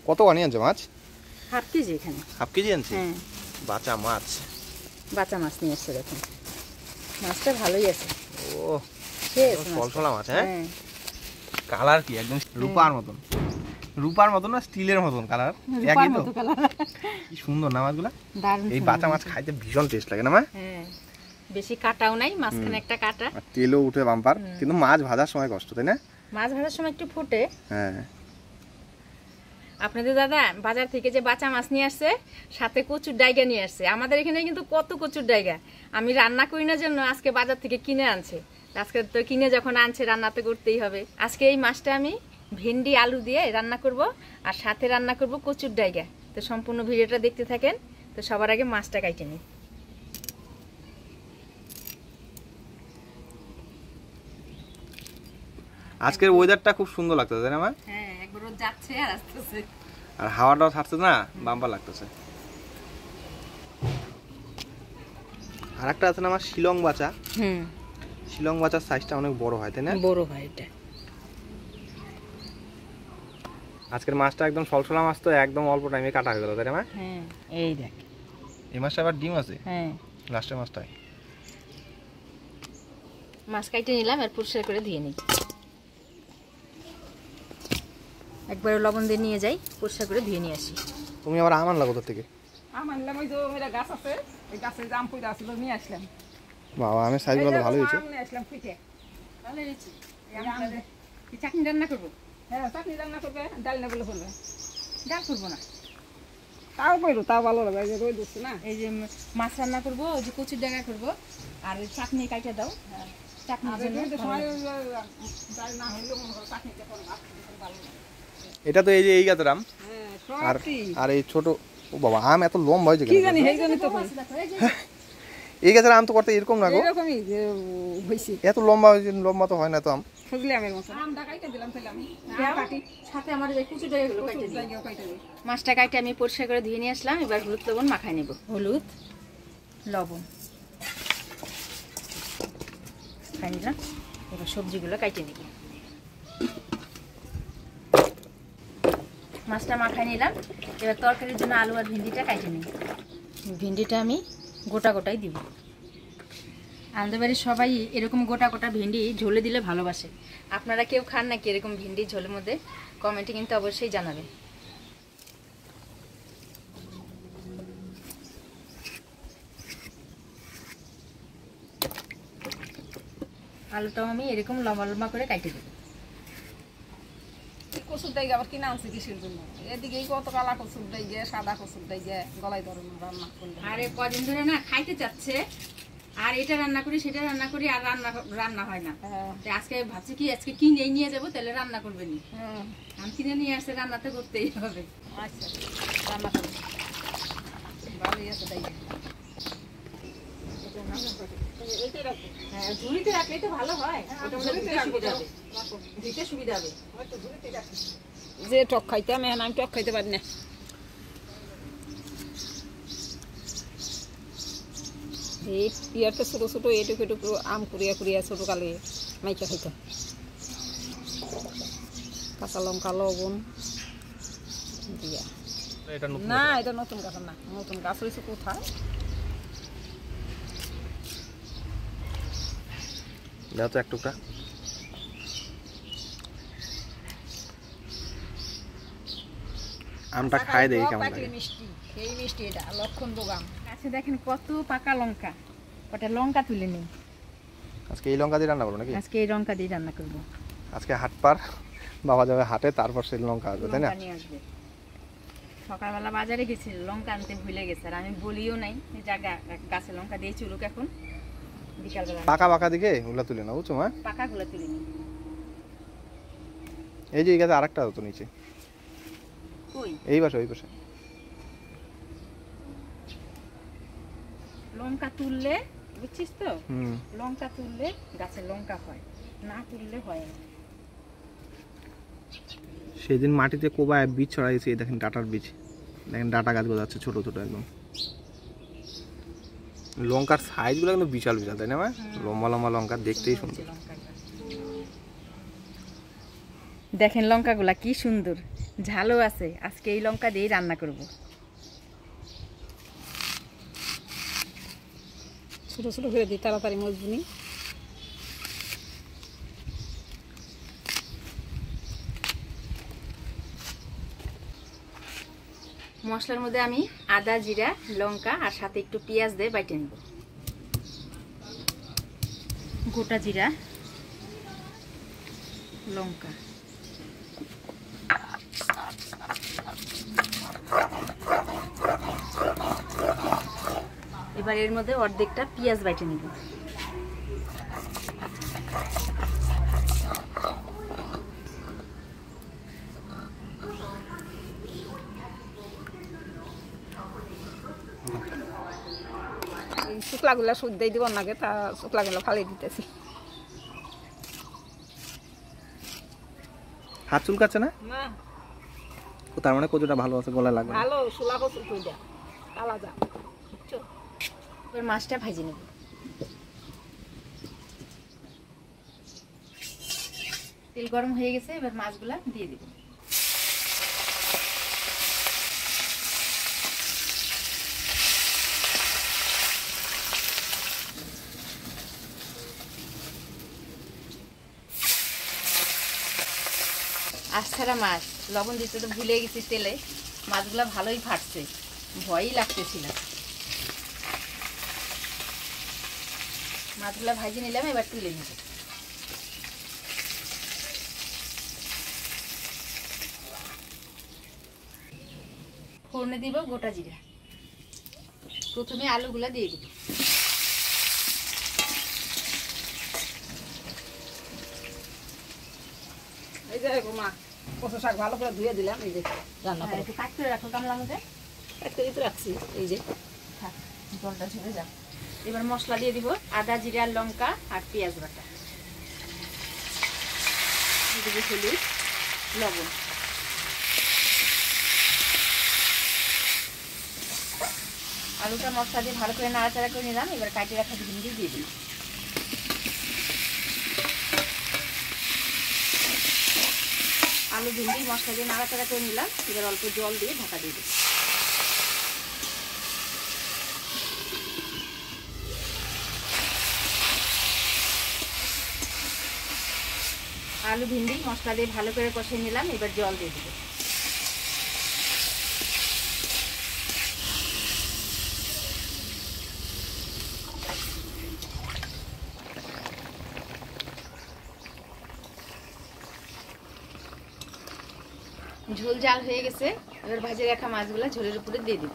কত আনি আনছে মাছ? হাফ কেজি এখানে। হাফ কেজি আনছে? হ্যাঁ, বাঁচা মাছ। বাঁচা মাছ নিয়ে এসছে দেখুন। মাছটা ভালোই আছে। ও খেয়েছে সলসলা মাছ। হ্যাঁ, হ্যাঁ, কালার কি একদম রূপার মতন। রূপার মতন না স্টিলের মতন কালার? রূপার মতো কালার। কি সুন্দর না মাছগুলা। দারুণ। এই বাঁচা মাছ খাইতে ভীষণ টেস্ট লাগে না মা? হ্যাঁ, বেশি কাটাও নাই, মাঝখানে একটা কাটা। আর তেলও উঠে বাম্পার, কিন্তু মাছ ভাজার সময় কষ্ট, তাই না? মাছ ভাজার সময় একটু ফুটে। হ্যাঁ। আপনাদের দাদা বাজার থেকে যে বাঁচা মাছ নিয়ে আসছে, সাথে কচুর ডাইগা নিয়ে আসছে। আমাদের এখানে কিন্তু কত কচুর ডাইগা। আমি রান্না করি না জন্য আজকে বাজার থেকে কিনে আনছে। আজকে তো কিনে যখন আনছে রান্না তো করতেই হবে। আজকে এই মাছটা আমি ভেন্ডি আলু দিয়ে রান্না করব, আর সাথে রান্না করব কচুর ডাইগা। তো সম্পূর্ণ ভিডিওটা দেখতে থাকেন। তো সবার আগে মাছটা কাটে নিই। আজকের ওয়েদারটা খুব সুন্দর লাগতেছে, তাই না মা? হ্যাঁ, একবার রোদ যাচ্ছে আর আসতেছে। আর হাওয়াটাও ছাড়ছে না, বাম্পার লাগতেছে। আর একটা আছে না আমার শিলং বাঁচা। শিলং বাঁচার সাইজটা অনেক বড় হয়, তাই না? বড় হয় এটা। আজকের মাছটা একদম সলসলা মাছ, তো একদম অল্প টাইমে কাটা হয়ে গেল, তাই না মা? হ্যাঁ, এই দেখ। এই মাছটা আবার ডিম আছে। হ্যাঁ, লাস্টের মাছটাই মাছ কাটে নিলাম, আর পরিষ্কার করে ধুয়ে নিই। একবারে লবণ দিয়ে নিয়ে যাই, পরিষ্কার করে ধুয়ে নিয়ে আসি। তুমি আবার আম আনলা কোথা থেকে? আম আনলাম, ওই যে মেয়েরা গাছ আছে, ওই গাছে জাম ফুটে আসছিল, নিয়ে আসলাম। বাবা, আমের সাইজগুলো তো ভালো হয়েছে। আম নিয়ে আসলাম ফুটে। ভালো হয়েছে। কি চাটনি রান্না করবো? হ্যাঁ, চাটনি রান্না করবে, ডাল না বলে করবে। ডাল করবো না, তাও করবো, তাও ভালো লাগে, এই যে রোদ উঠছে না। এই যে মাছ রান্না করবো, ওই যে কচুর ডাঁগা করবো, আর ওই চাটনি কাইটা দাও। চাটনির আর জন্য রোদের ভালো সময় লাগে। ডাল না হইলেও মনে করো চাটনিটা করো, ভাত খেতে ভালো লাগে। এটা তো এই যে এই গাছের আম। হ্যাঁ, আর সত্যি। আর এই ছোট, ও বাবা, আম এত লম্বা হয়েছে কি কেন? জানি, এই জন্য তো কই। এই গাছের আম তো করতে এরকম না গো, এরকমই যে হয়েছে। এত লম্বা হয়েছে। লম্বা তো হয় না তো আম। ফজলি আমের মতো। আম ঢাকাইতে দিলাম, তাহলে আমি কাটি। সাথে আমার এই কচুর ডাঁগাগুলো কাইটে দিই। জায়গাও কাইটে দিই। মাছটা কাইটে আমি পরিষ্কার করে ধুয়ে নিয়ে আসলাম। এবার হলুদ লবণ মাখায় নেব। হলুদ লবণ খাই নিলাম। এবার সবজিগুলো কাইটে নিব। মাছটা মাখায় নিলাম। এবার তরকারির জন্য আলু আর ভেন্ডিটা কাইটে নিই। ভেন্ডিটা আমি গোটা গোটাই দিব। আমাদের বাড়ির সবাই এরকম গোটা গোটা ভেন্ডি ঝোলে দিলে ভালোবাসে। আপনারা কেউ খান নাকি এরকম ভেন্ডি ঝোলের মধ্যে? কমেন্টে কিন্তু অবশ্যই জানাবেন। আলুটাও আমি এরকম লম্বা লম্বা করে কাটে দেবো। কচুর ডাইগে আবার কিনে আনছে কিসের জন্য? এদিকে কত কালা কচুর ডাইগে, সাদা কচুর ডাইগে, গলায় ধরে না রান্না করলে। আরে কদিন ধরে না খাইতে চাচ্ছে, আর এটা রান্না করি সেটা রান্না করি, আর রান্না হয় না। তো আজকে ভাবছি কি আজকে কিনে নিয়ে যাবো, তাহলে রান্না করবে নি। আমি কিনে নিয়ে আসছে, রান্না তো করতেই হবে। আচ্ছা, রান্না করবে। ভালোই আছে ডাইগে। এইটাই রাখো। হ্যাঁ, ঝুড়িতে রাখলেই তো ভালো হয়। ওটা মধ্যে ধুতে সুবিধা হবে। ধুতে সুবিধা হবে। হয়তো ঝুড়িতেই রাখি। যে টক খাইতাম, এখন আমি টক খাইতে পারি না। এই ইয়ারটা ছোট ছোট এটুকু এটুকু আম কুড়িয়া কুড়িয়া ছোট কালে মাইকা খাইতাম। কাঁচা লঙ্কা লবণ দিয়া। এটা নতুন না, এটা নতুন গাছ না, নতুন গাছ হয়েছে কোথায়? দাও তো এক টুকরা। আমটা খাই দেখি কেমন লাগে। মিষ্টি, এই মিষ্টি এটা লক্ষণ বোগাম। আচ্ছা, দেখেন কত পাকা লঙ্কা। ওটা লঙ্কা তুলে নিই। আজকে এই লঙ্কা দিয়ে রান্না করবো নাকি? আজকে এই লঙ্কা দিয়ে রান্না করবো। আজকে হাট পার, বাবা যাবে হাটে, তারপর সেই লঙ্কা আসবে, তাই না? লঙ্কা নিয়ে আসবে। সকালবেলা বাজারে গেছিল, লঙ্কা আনতে ভুলে গেছে, আর আমি বলিও নাই যে জায়গা গাছে লঙ্কা দিয়ে চুলুক। এখন বিকালবেলা পাকা পাকা দিকে ওগুলা তুলে না, বুঝছো মা? পাকাগুলো তুলে নিই। এই যে এই গাছে আরেকটা তো নিচে, কই এই পাশে ওই পাশে। লঙ্কা তুললে, বুঝছিস তো, লঙ্কা তুললে গাছে লঙ্কা হয়, না তুললে হয় না। সেদিন মাটিতে কোবায় বীজ ছড়াইছে, এই দেখেন ডাটার বীজ, দেখেন ডাটা গাছগুলো যাচ্ছে ছোট ছোট একদম। লঙ্কার সাইজগুলো কিন্তু বিশাল বিশাল, তাই না মা? লম্বা লম্বা লঙ্কা, দেখতেই সুন্দর। দেখেন লঙ্কাগুলা কি সুন্দর, ঝালও আছে। আজকে এই লঙ্কা দিয়েই রান্না করব। ছোটো ছোটো করে দিই তাড়াতাড়ি মজবুনি। মশলার মধ্যে আমি আদা, জিরা, লঙ্কা আর সাথে একটু পেঁয়াজ দিয়ে বাইটে নেব। গোটা জিরা, লঙ্কা, এবার এর মধ্যে অর্ধেকটা পেঁয়াজ বাইটে নেব। শুকলাগুলো শুদ্ধই দিব নাকি, তা শুকলাগুলো ফালিয়ে দিতেছি। হাত চুলকাচ্ছে না? না, ও তার মানে কচুটা ভালো আছে, গলায় লাগবে না। ভালো শুলা কচু কইটা আলাদা। বুঝছো? এবার মাছটা ভেজে নেব। তেল গরম হয়ে গেছে, এবার মাছগুলা দিয়ে দিব। আছাড়া মাছ, লবণ দিতে তো ভুলে গেছি তেলে। মাছগুলা ভালোই ফাটছে, ভয়ই লাগতেছিল। মাছগুলা ভাজি নিলাম, এবার তুলে নিব। ফোড়নে দিব গোটা জিরা। প্রথমে আলুগুলা দিয়ে দিব। এই যে মা কচু শাক ভালো করে ধুয়ে দিলাম, এই যে রান্না করে একটু কাট করে রাখো গামলার মধ্যে। একটা তো রাখছি। এই যে থাক, জলটা ঝরে যাক। এবার মশলা দিয়ে দিব, আদা, জিরা, লঙ্কা আর পেঁয়াজ বাটা। দিয়ে দিব হলুদ, লবণ। আলুটা মশলা দিয়ে ভালো করে নাড়াচাড়া করে নিলাম। এবার কাটিয়ে রাখা ভিন্ডি দিয়ে দিই। আলু ভিন্ডি মশলা দিয়ে নাড়াচাড়া করে নিলাম। এবার অল্প জল দিয়ে ঢাকা দিয়ে দিই। আলু ভিন্ডি মশলা দিয়ে ভালো করে কষিয়ে নিলাম। এবার জল দিয়ে দিব। ঝোল জাল হয়ে গেছে, এবার ভাজে রাখা মাছগুলা ঝোলের উপরে দিয়ে দিব।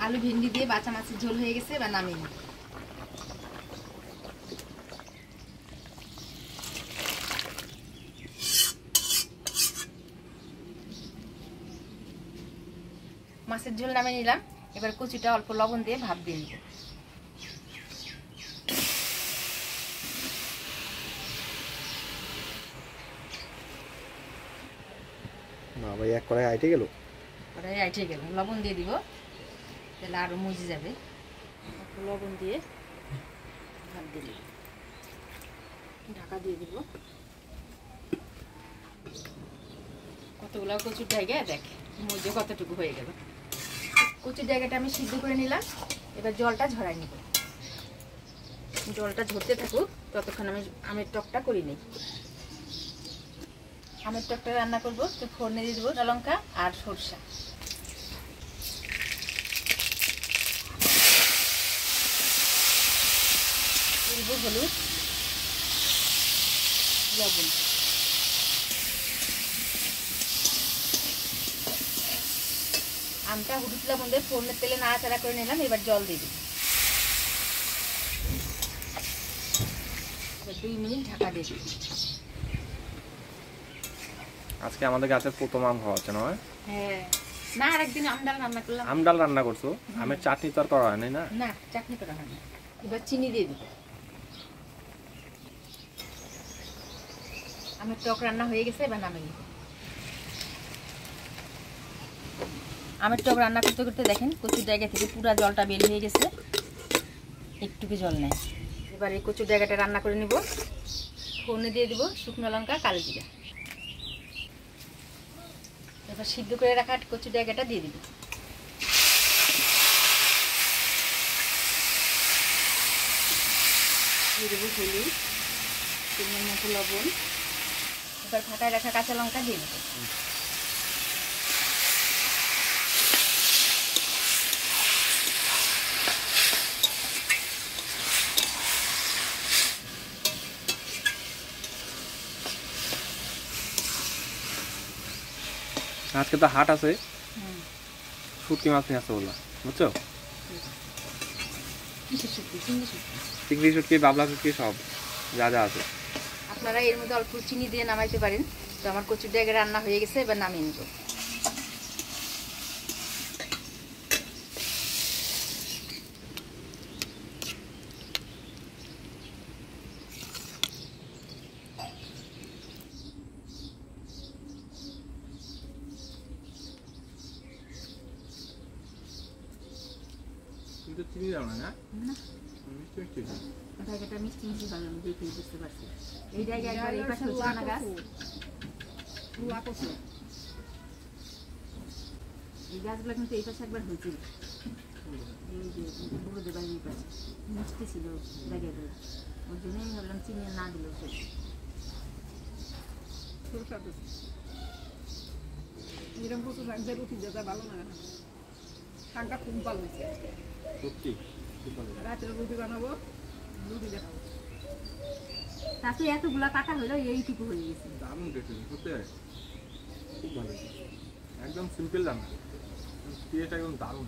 আলু ভিন্ডি দিয়ে বাঁচা মাছের ঝোল হয়ে গেছে, এবার নামিয়ে নিই। মাছের ঝোল নামিয়ে নিলাম। এবার কচুটা অল্প লবণ দিয়ে ভাপ দিয়ে নিব। না ভাই, এক কড়াই আইটে গেল। কড়াই আইটে গেল, লবণ দিয়ে দিব, তাহলে আরো মজে যাবে। লবণ দিয়ে ভাপ দিয়ে দিব, ঢাকা দিয়ে দিব। কতগুলো কচুর জায়গা দেখ, মজে কতটুকু হয়ে গেল। কচুর জায়গাটা আমি সিদ্ধ করে নিলাম। এবার জলটা ঝরাই নিব। জলটা ঝরতে থাকুক, ততক্ষণ আমি আমের টকটা করি নিই। আমের টকটা রান্না করবো, তো ফোড়নে দিয়ে দেবো লঙ্কা আর সরষা। দিব হলুদ, লবণ। আমটা হলুদ লবণ দিয়ে ফোড়নের তেলে নাড়াচাড়া করে নিলাম। এবার জল দিয়ে দিই। 2 মিনিট ঢাকা দিয়ে দিই। আজকে আমাদের গাছের প্রথম আম খাওয়া হচ্ছে না? হ্যাঁ, না আরেকদিন আমডাল রান্না করলাম। আমডাল রান্না করছো? আমের চাটনি তো আর করা হয় নাই না? না, চাটনি করা হয় না। এবার চিনি দিয়ে দিব। আমের টক রান্না হয়ে গেছে, এবার নামিয়ে নিব। আমের টক রান্না করতে করতে দেখেন কচুর জায়গা থেকে পুরা জলটা বের হয়ে গেছে। একটুকু জল নেয়। এবার এই কচুর জায়গাটা রান্না করে নিব। ফোড়নে দিয়ে দিব শুকনো লঙ্কা, কালো জিরা। এবার সিদ্ধ করে রাখা কচুর জায়গাটা দিয়ে দিব। দিয়ে দেবো হলুদ, পরিমাণ মতো লবণ। এবার ফাটায় রাখা কাঁচা লঙ্কা দিয়ে দেবো। আজকে তো হাট আছে, শুটকি মাছ নিয়ে আসতে বললাম, বুঝছো? কিসের শুটকি? চিংড়ি শুটকি। চিংড়ি শুটকি, বাবলা শুটকি, সব যা যা আছে। আপনারা এর মধ্যে অল্প চিনি দিয়ে নামাইতে পারেন। তো আমার কচুর জায়গায় রান্না হয়ে গেছে, এবার নামিয়ে নেব। কিন্তু চিনি দাও না, না, মিষ্টি মিষ্টি। জায়গাটা মিষ্টি মিষ্টি ভালো, আমি দেখে বুঝতে পারছি। এই জায়গায় একবার এই পাশে হচ্ছে না গাছ, এই গাছগুলো কিন্তু এই পাশে একবার হয়েছিল। এই যে বুড়ো দেবার এই পাশে মিষ্টি ছিল জায়গাগুলো, ওই জন্যই ভাবলাম চিনি না দিলেও চলবে। এরকম কচু শাক দিয়ে রুটি যেটা ভালো না, শাকটা খুব ভালো হয়েছে। সত্যি খুব ভালো। রাতের রুটি বানাবো, রুটি দেখাবো। তাতে এতগুলা কাটা হলো, এইটুকু হয়ে গেছে। দারুণ টেস্ট, সত্যি খুব ভালো, একদম সিম্পল রান্না, টেস্ট একদম দারুণ।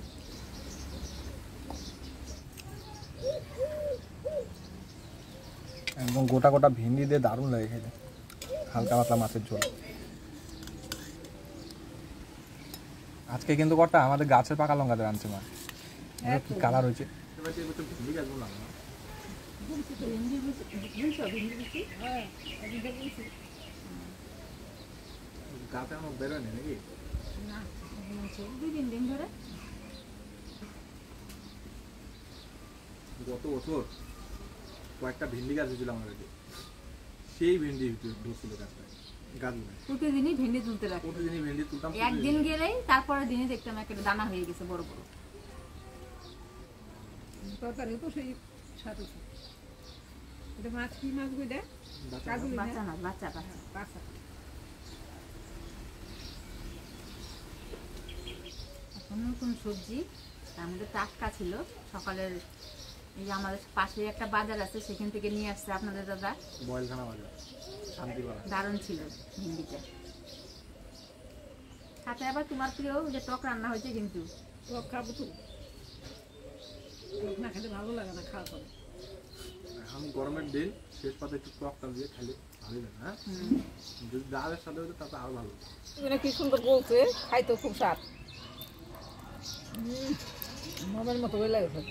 একদম গোটা গোটা ভেন্ডি দিয়ে দারুণ লাগে খেতে, হালকা পাতলা মাছের ঝোল। আজকে কিন্তু কটা আমাদের গাছের পাকা লঙ্কাতে আনছে মা, কি কালার হয়েছে। গাছে আমার বেরোয়নি নাকি? গত বছর কয়েকটা ভেন্ডি গাছ হয়েছিল আমার কাছে, সেই ভেন্ডি ধরছিল গাছটা, গাছগুলো প্রতিদিনই ভেন্ডি তুলতে রাখি, প্রতিদিনই ভেন্ডি তুলতাম। একদিন গেলেই তারপরে দিনে দেখতাম একটা দানা হয়ে গেছে বড় বড়। তরকারিও তো সেই সাথে এটা মাছ, কি মাছ গুলো দেয়? বাচ্চা না, বাচ্চা বাচ্চা। এখন নতুন সবজি, তার মধ্যে টাটকা ছিল সকালের। এই যে আমাদের পাশে একটা বাজার আছে, সেখান থেকে নিয়ে আসছে আপনাদের দাদা, বয়েলখানা বাজার, শান্তিপাড়া। দারুণ ছিল ভেন্ডিটা। সাথে আবার তোমার প্রিয় যে টক রান্না হয়েছে, কিন্তু টক খাবো তো, টক না খেলে ভালো লাগে না খাওয়া করে। এখন গরমের দিন শেষ পাতে একটু টকটা দিয়ে খাইলে ভালোই লাগে। হ্যাঁ, যদি ডালের সাথে হতো তাতে আরো ভালো। এগুলো কি সুন্দর বলছে, খাইতো খুব স্বাদ, মামের মতো হয়ে লাগে।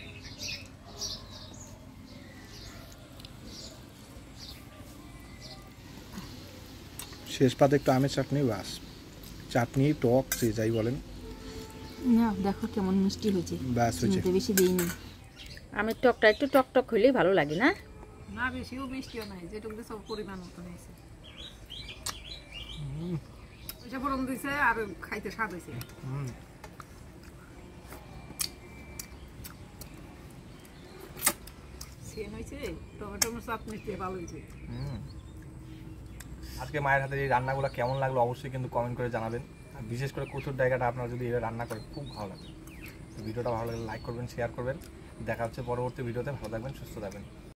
শেষ পাতে একটু আমের চাটনি, বাস চাটনি টক সে যাই বলেন। না দেখো কেমন মিষ্টি হয়েছে, ব্যাস হয়েছে। চিনিতে বেশি দিইনি। আমের টকটা একটু টক টক হইলেই ভালো লাগে না? না বেশিও মিষ্টিও নাই, যেটুকু সব পরিমাণ মতো হয়েছে। এটা ফোড়ন দিছে আর খাইতে স্বাদ হয়েছে। সেন হয়েছে, টমেটো চাটনি দিয়ে ভালো হয়েছে। আজকে মায়ের হাতের এই রান্নাগুলো কেমন লাগলো অবশ্যই কিন্তু কমেন্ট করে জানাবেন। আর বিশেষ করে কচুর জায়গাটা আপনারা যদি এভাবে রান্না করেন খুব ভালো লাগবে। ভিডিওটা ভালো লাগলে লাইক করবেন, শেয়ার করবেন। দেখা হচ্ছে পরবর্তী ভিডিওতে। ভালো থাকবেন, সুস্থ থাকবেন।